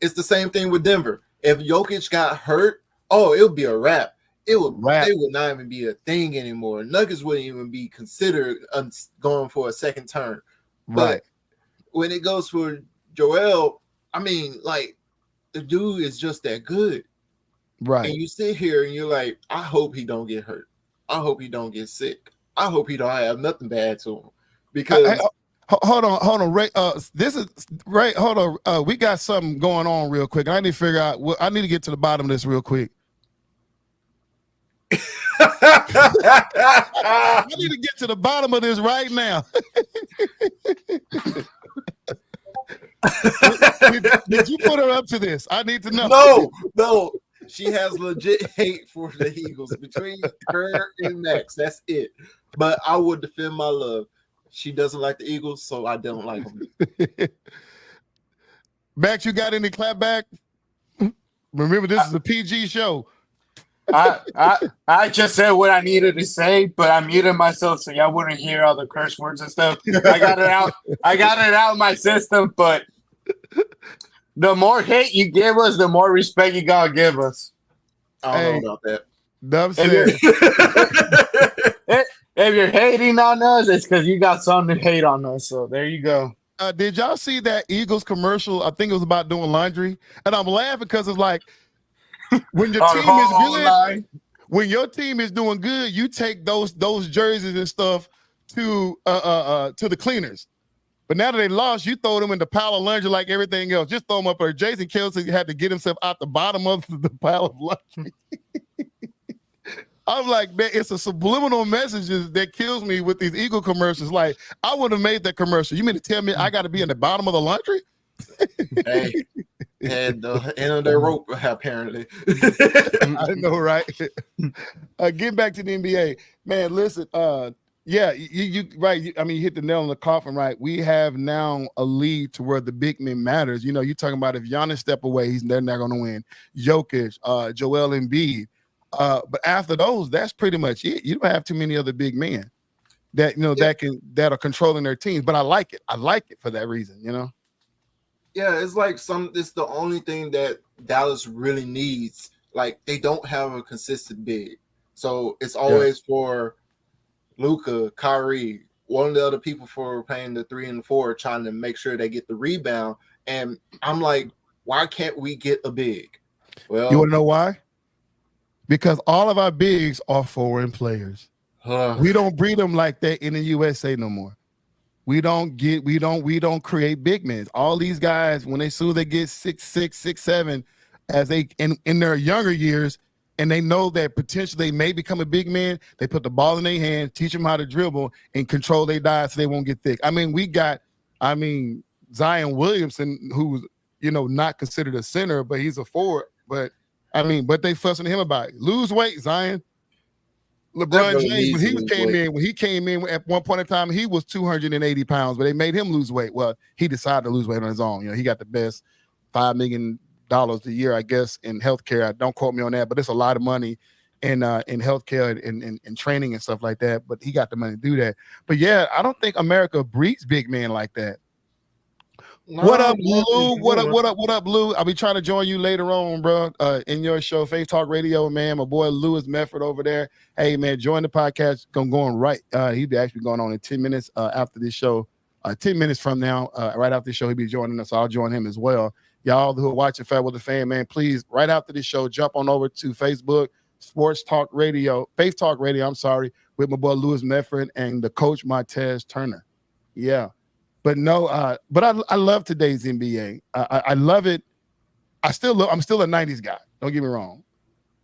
It's the same thing with Denver. If Jokic got hurt, it would be a wrap. They would not even be a thing anymore. Nuggets wouldn't even be considered going for a second turn. Right. But when it goes for Joel, I mean, like, the dude is just that good. Right. And you sit here and you're like, I hope he don't get hurt. I hope he don't get sick. I hope he don't have nothing bad to him. Because hold on, Ray. This is Ray. Hold on. We got something going on real quick. I need to figure out. I need to get to the bottom of this real quick. I need to get to the bottom of this right now. did you put her up to this? I need to know. No. She has legit hate for the Eagles between her and Max. That's it. But I would defend my love. She doesn't like the Eagles, so I don't like them. Max, you got any clap back? Remember, this is a PG show. I just said what I needed to say, but I muted myself so y'all wouldn't hear all the curse words and stuff. I got it out. I got it out of my system, but the more hate you give us, the more respect you gotta give us. I don't know about that. If you're hating on us, it's because you got something to hate on us. So there you go. Did y'all see that Eagles commercial? I think it was about doing laundry, and I'm laughing because it's like when your team is good, when your team is doing good, you take those jerseys and stuff to the cleaners. But now that they lost, you throw them in the pile of laundry like everything else. Just throw them up there. Jason Kelce had to get himself out the bottom of the pile of laundry. I'm like, man, it's a subliminal message that kills me with these Eagle commercials. Like, I would have made that commercial. You mean to tell me I got to be in the bottom of the laundry? Hey, and the end of their rope, apparently. I know, right? Getting back to the NBA, man. Listen, yeah, you right. I mean, you hit the nail on the coffin, right? We have now a lead to where the big man matters. You know, you're talking about if Giannis step away, they're not going to win. Jokic, Joel Embiid. But after those, that's pretty much it. You don't have too many other big men that that are controlling their teams. But I like it. I like it for that reason. You know. Yeah, it's like it's the only thing that Dallas really needs. Like, they don't have a consistent big, so it's always for Luka, Kyrie, one of the other people for playing the 3 and 4, trying to make sure they get the rebound. And I'm like, why can't we get a big? Well, you want to know why? Because all of our bigs are foreign players. We don't breed them like that in the USA no more. We don't create big men. All these guys, when they get 6'6", 6'7", as they in their younger years, and they know that potentially they may become a big man, they put the ball in their hands, teach them how to dribble, and control their diet so they won't get thick. I mean, Zion Williamson, who's not considered a center, but he's a forward. But they fussing him about it. Lose weight, Zion. LeBron James, when he came in at one point in time, he was 280 pounds, but they made him lose weight. Well, he decided to lose weight on his own. He got the best $5 million a year, I guess, in healthcare. Don't quote me on that, but it's a lot of money in healthcare and training and stuff like that. But he got the money to do that. But yeah, I don't think America breeds big men like that. No, what up, Lou? What up, Lou? I'll be trying to join you later on, bro, in your show, Faith Talk Radio, man. My boy Lewis Medford over there. Hey, man, join the podcast. I'm going right. He'll be actually going on in 10 minutes after this show. 10 minutes from now, right after the show, he'll be joining us. So I'll join him as well. Y'all who are watching Fat with the Fan, man, please, right after this show, jump on over to Facebook, Faith Talk Radio, with my boy Lewis Medford and the coach, Montez Turner. Yeah. But no, but I love today's NBA. I love it. I'm still a 90s guy. Don't get me wrong.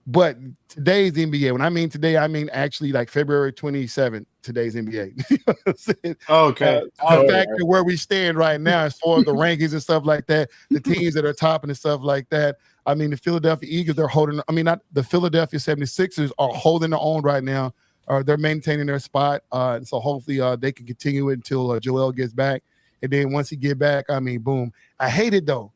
But today's NBA, when I mean today, I mean actually like February 27th, today's NBA. You know what I'm saying? Okay. The fact that where we stand right now as far as the rankings and stuff like that, the teams that are topping and stuff like that. I mean, the Philadelphia Eagles, they're holding, I mean, not the Philadelphia 76ers are holding their own right now, or they're maintaining their spot. And so hopefully they can continue it until Joel gets back. And then once he get back, I mean, boom. I hate it though,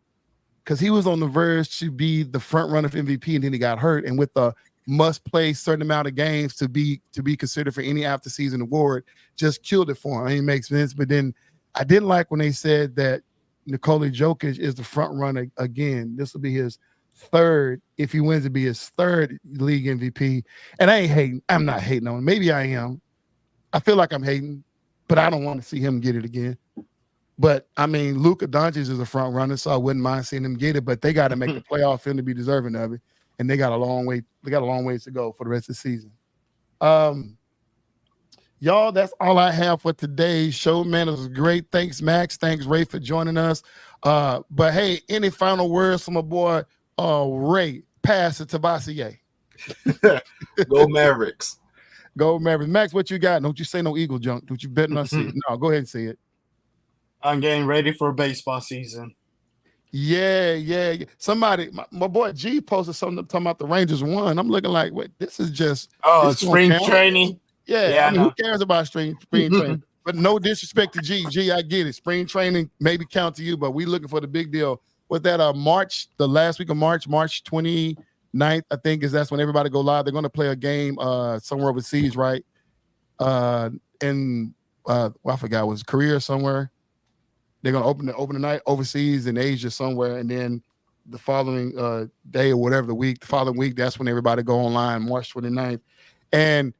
because he was on the verge to be the front runner for MVP, and then he got hurt. And with the must play certain amount of games to be considered for any after season award, just killed it for him. I mean, it makes sense. But then I didn't like when they said that Nikola Jokic is the front runner again. This will be his third, if he wins, it'll be his third league MVP. And I ain't hating. I'm not hating on him. Maybe I am. I feel like I'm hating, but I don't want to see him get it again. But I mean, Luka Doncic is a front runner, so I wouldn't mind seeing him get it. But they got to make the playoff for him to be deserving of it, and they got a long way. They got a long ways to go for the rest of the season. Y'all, that's all I have for today's show, man. It was great. Thanks, Max. Thanks, Ray, for joining us. But hey, any final words from my boy Ray? Pass it to Vassier. Go Mavericks. Go Mavericks. Max, what you got? Don't you say no Eagle junk. Don't you bet not see it. No, go ahead and say it. I'm getting ready for baseball season. Yeah. Somebody, my boy G posted something talking about the Rangers won. I'm looking like, wait, this is just spring training. Yeah, I mean, who cares about spring training? But no disrespect to G. G, I get it. Spring training maybe count to you, but we looking for the big deal. Was that March, the last week of March 29th, I think, that's when everybody go live. They're going to play a game somewhere overseas, right? I forgot, was Korea somewhere. They're going to open the night overseas in Asia somewhere, and then the following day or whatever the following week, that's when everybody go online, March 29th. And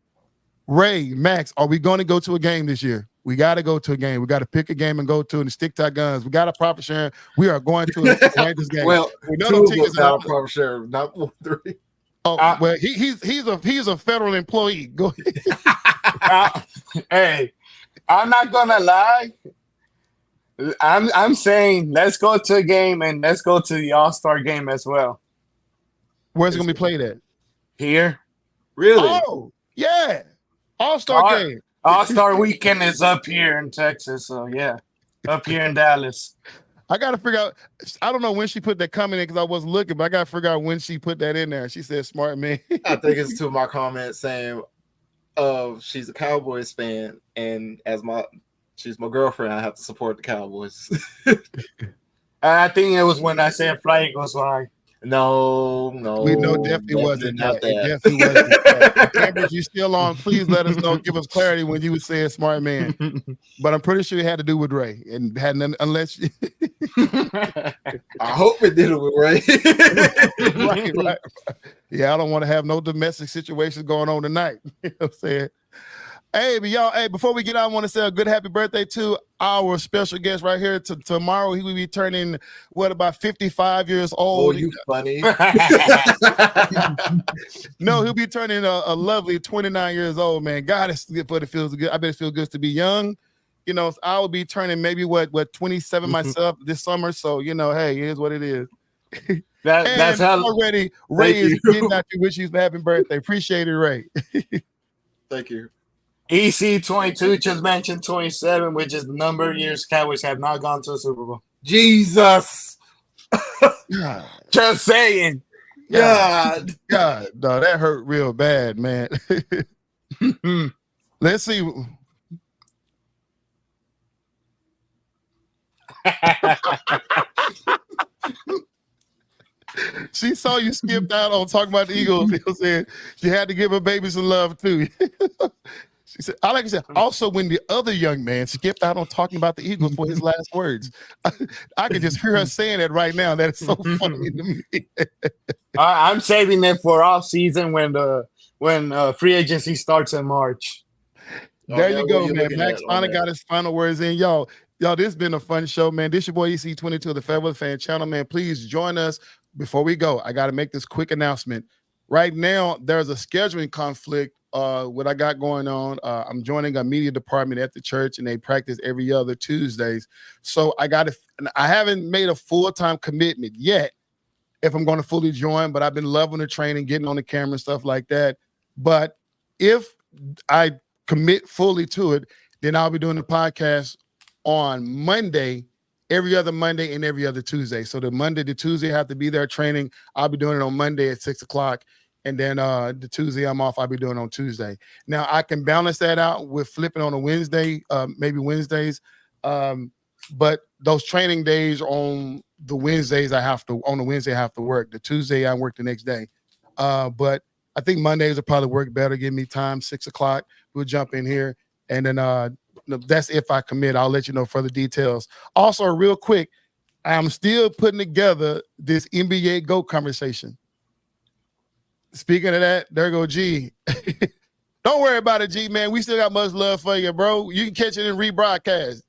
Ray, Max, are we going to go to a game this year? We got to go to a game. We got to pick a game and go to it and stick to our guns. We got a profit sharing. We are going to a Rangers game. Well, we know two tickets of us profit share, not more three. Oh, well, he's a federal employee. Go ahead. Hey, I'm not gonna lie. I'm saying let's go to a game and let's go to the All-Star game as well. Where's it gonna be played at? Here. Really? Oh, yeah. All-Star game. All-Star weekend is up here in Texas, so yeah. Up here in Dallas. I gotta figure out. I don't know when she put that comment in because I wasn't looking, but I gotta figure out when she put that in there. She said, "Smart man." I think it's to my comment saying, she's a Cowboys fan, and she's my girlfriend, I have to support the Cowboys. I think it was when I said Fly Eagles fly. No. We know definitely wasn't that. It definitely wasn't that. Remember, if you're still on, please let us know. Give us clarity when you were saying smart man. But I'm pretty sure it had to do with Ray. And hadn't unless I hope it did it with Ray. right. Yeah, I don't want to have no domestic situations going on tonight. You know what I'm saying? Hey, but y'all, before we get out, I want to say a good happy birthday to our special guest right here. Tomorrow, he will be turning, about 55 years old. Oh, you funny. No, he'll be turning a lovely 29 years old, man. God, but it feels good. I bet it feels good to be young. You know, I will be turning maybe, 27 myself this summer. So, hey, here's what it is. That's how already Ray is getting out to wish you a happy birthday. Appreciate it, Ray. Thank you. EC22 just mentioned 27, which is the number of years Cowboys have not gone to a Super Bowl. Jesus. Just saying. God. No, that hurt real bad, man. Let's see. She saw you skipped out on talking about the Eagles. You know, saying she had to give her baby some love too. She said, I like to say, also when the other young man skipped out on talking about the Eagles for his last words. I can just hear her saying that right now. That is so funny to me. I'm saving it for off season when free agency starts in March. There you go, man. Max finally got his final words in. Y'all, this has been a fun show, man. This your boy EC22 of the Fairweather Fan Channel, man. Please join us. Before we go, I got to make this quick announcement. Right now, there's a scheduling conflict. What I got going on, I'm joining a media department at the church, and they practice every other Tuesdays. So I haven't made a full-time commitment yet, if I'm going to fully join, but I've been loving the training, getting on the camera and stuff like that. But if I commit fully to it, then I'll be doing the podcast on Monday, every other Monday and every other Tuesday. So the Monday to Tuesday I have to be there training. I'll be doing it on Monday at 6:00. And then the Tuesday I'm off, I'll be doing on Tuesday. Now I can balance that out with flipping on a Wednesday, maybe Wednesdays. But those training days on the Wednesdays, I have to work. The Tuesday I work the next day. But I think Mondays will probably work better. Give me time, 6:00. We'll jump in here. And then that's if I commit. I'll let you know further details. Also, real quick, I'm still putting together this NBA GOAT conversation. Speaking of that, there go G. Don't worry about it, G, man. We still got much love for you, bro. You can catch it in rebroadcast.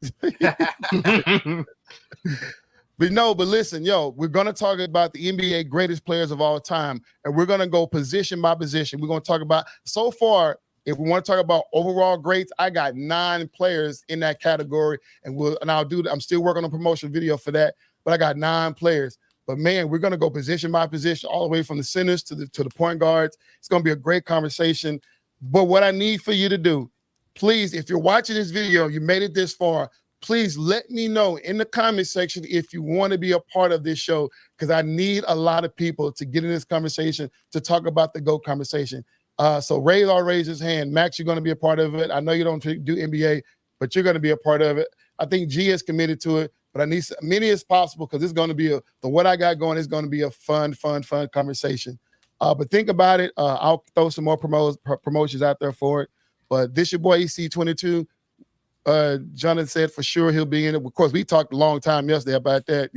But listen, we're going to talk about the NBA greatest players of all time, and we're going to go position by position. We're going to talk about, so far, if we want to talk about overall greats, I got 9 players in that category, and I'll do that. I'm still working on a promotional video for that, but I got 9 players. But man, we're going to go position by position, all the way from the centers to the point guards. It's going to be a great conversation. But what I need for you to do, please, if you're watching this video, you made it this far, please let me know in the comment section if you want to be a part of this show, because I need a lot of people to get in this conversation to talk about the GOAT conversation. So Ray all raised his hand. Max, you're going to be a part of it. I know you don't do NBA, but you're going to be a part of it. I think G is committed to it, but I need as many as possible, because it's going to be what I got going is going to be a fun conversation. But think about it. I'll throw some more promotions out there for it. But this your boy EC22. Jonathan said for sure he'll be in it. Of course, we talked a long time yesterday about that.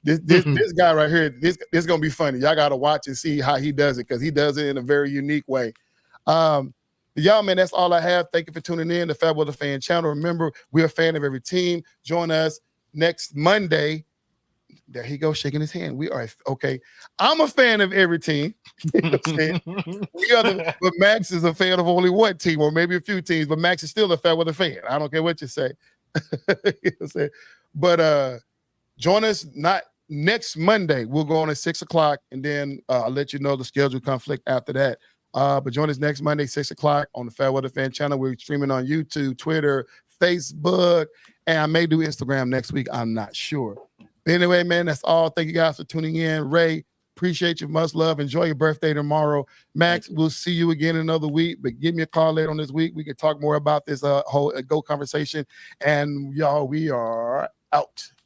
This guy right here, this is gonna be funny. Y'all gotta watch and see how he does it, because he does it in a very unique way. Y'all, man, that's all I have. Thank you for tuning in to Fat Weather Fan Channel. Remember, we're a fan of every team. Join us next Monday. There he goes, shaking his hand. We are okay. I'm a fan of every team. But Max is a fan of only one team, or maybe a few teams. But Max is still a Fat Weather fan. I don't care what you say. But join us not next Monday. We'll go on at 6:00, and then I'll let you know the schedule conflict after that. But join us next Monday, 6:00 on the Fat Weather Fan Channel. We're streaming on YouTube, Twitter, Facebook, and I may do Instagram next week. I'm not sure. But anyway, man, that's all. Thank you guys for tuning in. Ray, appreciate you. Much love. Enjoy your birthday tomorrow. Max, we'll see you again another week, but give me a call later on this week. We can talk more about this whole GOAT conversation. And y'all, we are out.